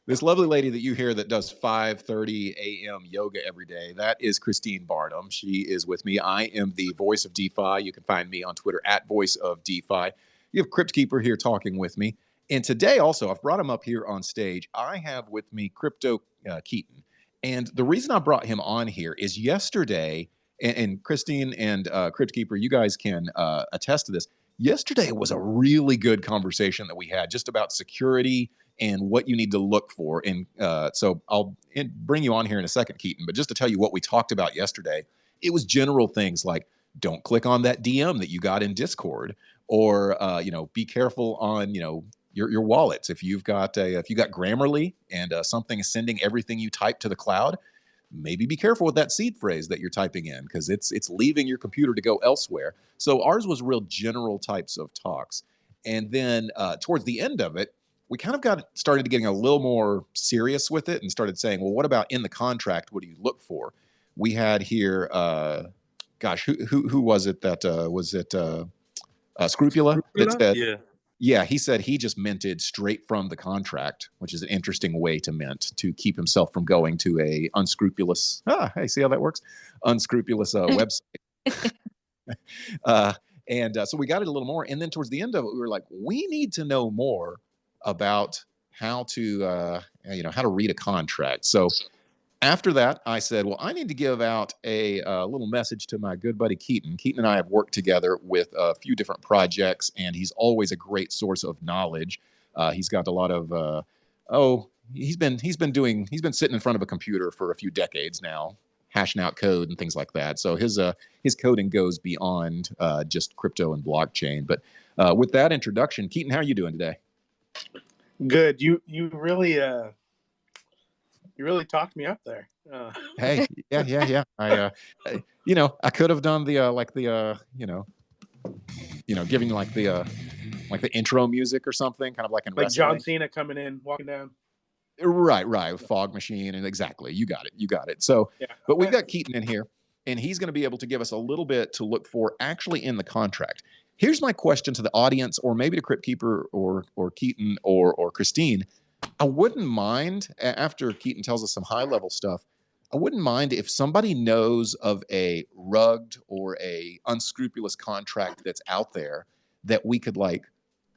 This lovely lady that you hear that does 5:30 a.m. yoga every day, that is Christine Barnum. She is with me. I am the voice of DeFi. You can find me on Twitter at voice of DeFi. You have Crypt Keeper here talking with me. And today also, I've brought him up here on stage. I have with me Crypto Keaton. And the reason I brought him on here is yesterday, and Christine and Crypt Keeper, you guys can attest to this. Yesterday was a really good conversation that we had just about security and what you need to look for. And so I'll bring you on here in a second, Keaton. But just to tell you what we talked about yesterday, it was general things like don't click on that DM that you got in Discord, or be careful on your wallets. If you got Grammarly and something is sending everything you type to the cloud, maybe be careful with that seed phrase that you're typing in because it's leaving your computer to go elsewhere. So ours was real general types of talks, and then towards the end of it, we kind of started getting a little more serious with it and started saying, well, what about in the contract? What do you look for? We had here, gosh, who was it that was it Scrupula that Scrupula? said, Yeah. yeah, he said he just minted straight from the contract, which is an interesting way to mint to keep himself from going to a unscrupulous. Hey, see how that works? Unscrupulous website. So we got it a little more, and then towards the end of it, we were like, we need to know more about how to, how to read a contract. So after that, I said, well, I need to give out a little message to my good buddy Keaton. Keaton and I have worked together with a few different projects, and he's always a great source of knowledge. He's got a lot of, he's been sitting in front of a computer for a few decades now, hashing out code and things like that. So his coding goes beyond just crypto and blockchain. But with that introduction, Keaton, how are you doing today? Good. You really talked me up there. Hey, yeah. I could have done the giving like the intro music or something, kind of like in like wrestling. John Cena coming in, walking down. Right. Fog machine, and exactly, you got it. So, yeah. But we've got Keaton in here, and he's going to be able to give us a little bit to look for actually in the contract. Here's my question to the audience, or maybe to Crypt Keeper, or Keaton, or Christine. I wouldn't mind, after Keaton tells us some high level stuff, I wouldn't mind if somebody knows of a rugged or a unscrupulous contract that's out there that we could like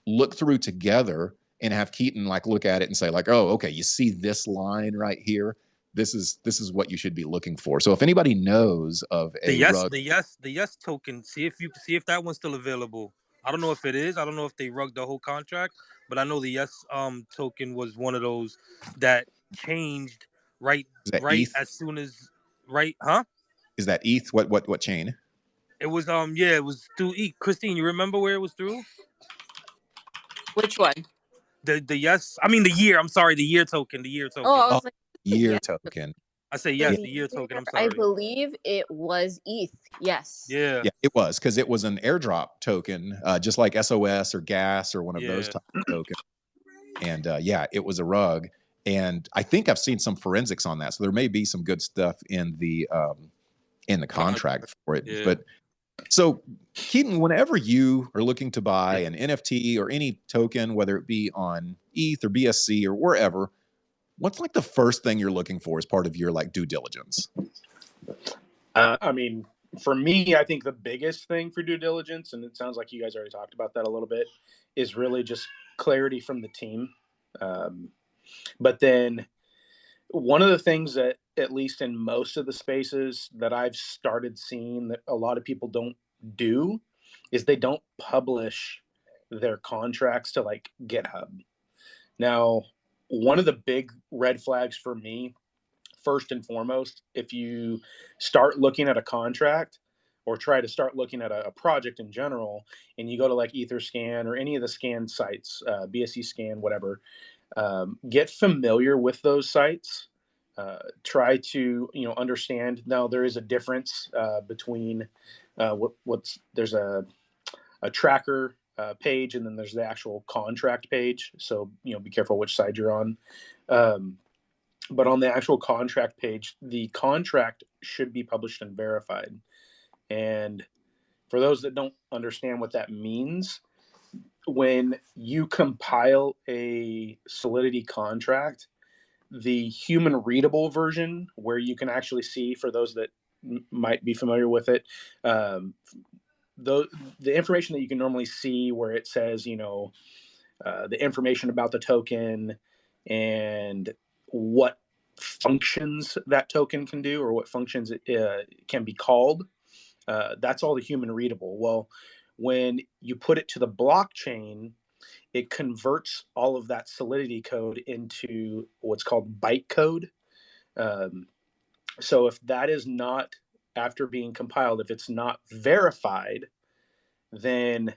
look through together and have Keaton like look at it and say like, oh, okay, you see this line right here? This is what you should be looking for. So if anybody knows of the yes token, see if that one's still available. I don't know if it is. I don't know if they rugged the whole contract, but I know the yes token was one of those that changed right ETH? as soon as huh? Is that ETH? What chain? It was it was through Christine, you remember where it was through? Which one? The yes, I mean the year. I'm sorry, the year token. The year token. Oh, I was like, year yes. token. I say yes, the year token. I'm sorry. I believe it was ETH. Yes. Yeah, it was, because it was an airdrop token, just like SOS or Gas or one of those type of tokens. And it was a rug. And I think I've seen some forensics on that, so there may be some good stuff in the contract for it. Yeah. But so, Keaton, whenever you are looking to buy an NFT or any token, whether it be on ETH or BSC or wherever, what's like the first thing you're looking for as part of your like due diligence? I mean, for me, I think the biggest thing for due diligence, and it sounds like you guys already talked about that a little bit, is really just clarity from the team. But then one of the things that, at least in most of the spaces that I've started seeing that a lot of people don't do, is they don't publish their contracts to like GitHub. Now, one of the big red flags for me, first and foremost, if you start looking at a contract or try to start looking at a project in general, and you go to like Etherscan or any of the scan sites, BSC Scan, whatever, get familiar with those sites. Try to understand. Now there is a difference between there's a tracker page, and then there's the actual contract page. So be careful which side you're on. But on the actual contract page, the contract should be published and verified. And for those that don't understand what that means, when you compile a Solidity contract, the human readable version, where you can actually see, for those that might be familiar with it, the information that you can normally see where it says, the information about the token and what functions that token can do, or what functions it can be called. That's all the human readable. Well, when you put it to the blockchain, it converts all of that Solidity code into what's called bytecode. So if that is not, after being compiled, if it's not verified, then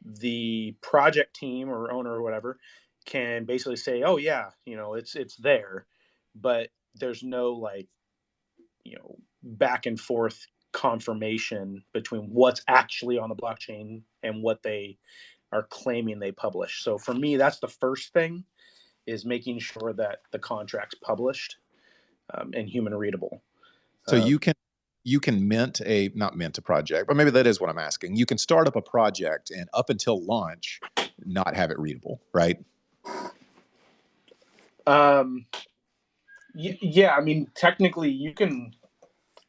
the project team or owner or whatever can basically say, oh yeah, it's there, but there's no back and forth confirmation between what's actually on the blockchain and what they are claiming they publish. So for me, that's the first thing, is making sure that the contract's published and human readable. So you can not mint a project, but maybe that is what I'm asking. You can start up a project and up until launch, not have it readable, right? Yeah, I mean, technically you can.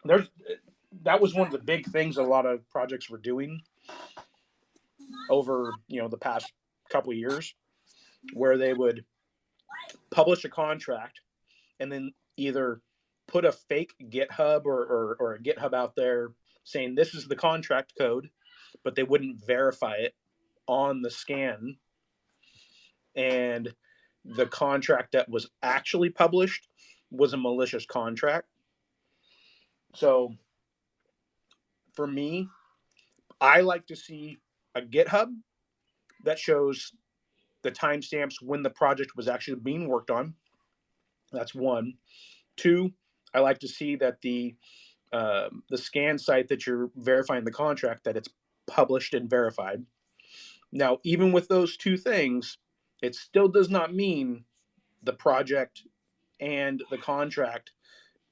That was one of the big things a lot of projects were doing over the past couple of years, where they would publish a contract and then either put a fake GitHub or a GitHub out there saying this is the contract code, but they wouldn't verify it on the scan. And the contract that was actually published was a malicious contract. So for me, I like to see a GitHub that shows the timestamps when the project was actually being worked on. That's one. Two, I like to see that the scan site that you're verifying the contract, that it's published and verified. Now, even with those two things, it still does not mean the project and the contract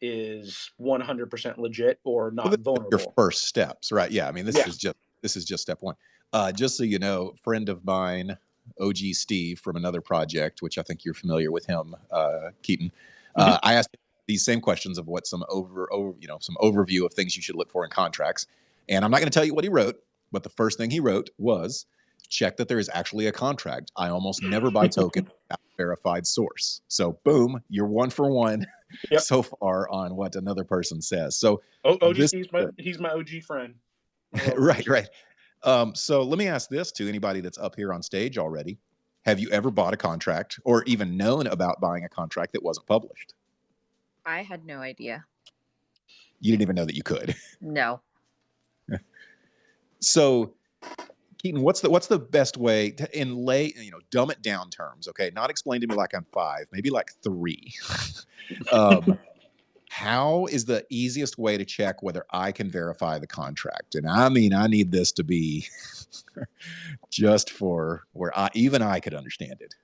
is 100% legit or not vulnerable. Your first steps, right? Yeah, I mean, this is just step one. Just so you know, friend of mine, OG Steve from another project, which I think you're familiar with him, Keaton. I asked him these same questions of what some overview of things you should look for in contracts. And I'm not going to tell you what he wrote, but the first thing he wrote was, check that there is actually a contract. I almost never buy token without a verified source. So boom, you're one for one so far on what another person says. So OG Steve's he's my OG friend. Right. So let me ask this to anybody that's up here on stage already. Have you ever bought a contract or even known about buying a contract that wasn't published? I had no idea. You didn't even know that you could. No. So, Keaton, what's the best way to dumb it down terms? Okay, not explain to me like I'm 5, maybe like 3. How is the easiest way to check whether I can verify the contract? And I mean, I need this to be just for where even I could understand it.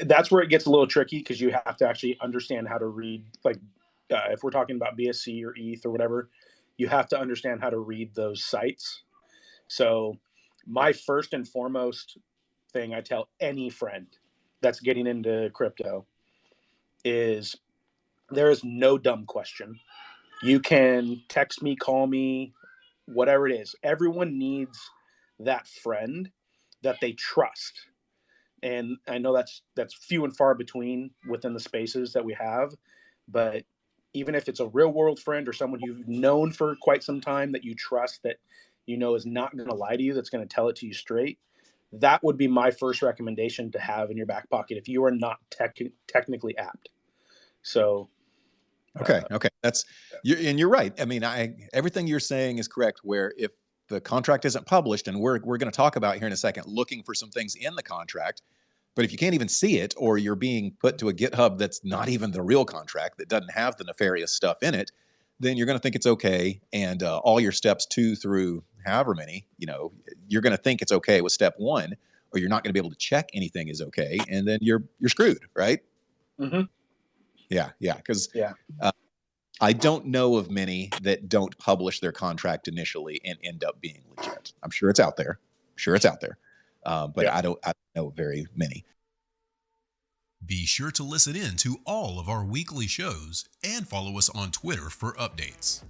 That's where it gets a little tricky, because you have to actually understand how to read. If we're talking about BSC or ETH or whatever, you have to understand how to read those sites. So my first and foremost thing I tell any friend that's getting into crypto is, there is no dumb question. You can text me, call me, whatever it is. Everyone needs that friend that they trust. And I know that's few and far between within the spaces that we have. But even if it's a real world friend or someone you've known for quite some time that you trust, that is not going to lie to you, that's going to tell it to you straight, that would be my first recommendation to have in your back pocket if you are not technically apt. So okay, you're right. I mean, everything you're saying is correct. Where if the contract isn't published, and we're going to talk about here in a second, looking for some things in the contract, but if you can't even see it, or you're being put to a GitHub that's not even the real contract, that doesn't have the nefarious stuff in it, then you're going to think it's okay. And all your steps 2 through however many, you're going to think it's okay with step 1, or you're not going to be able to check anything is okay, and then you're screwed, right? Mm-hmm. Yeah. Because I don't know of many that don't publish their contract initially and end up being legit. I'm sure it's out there. But I don't know very many. Be sure to listen in to all of our weekly shows and follow us on Twitter for updates.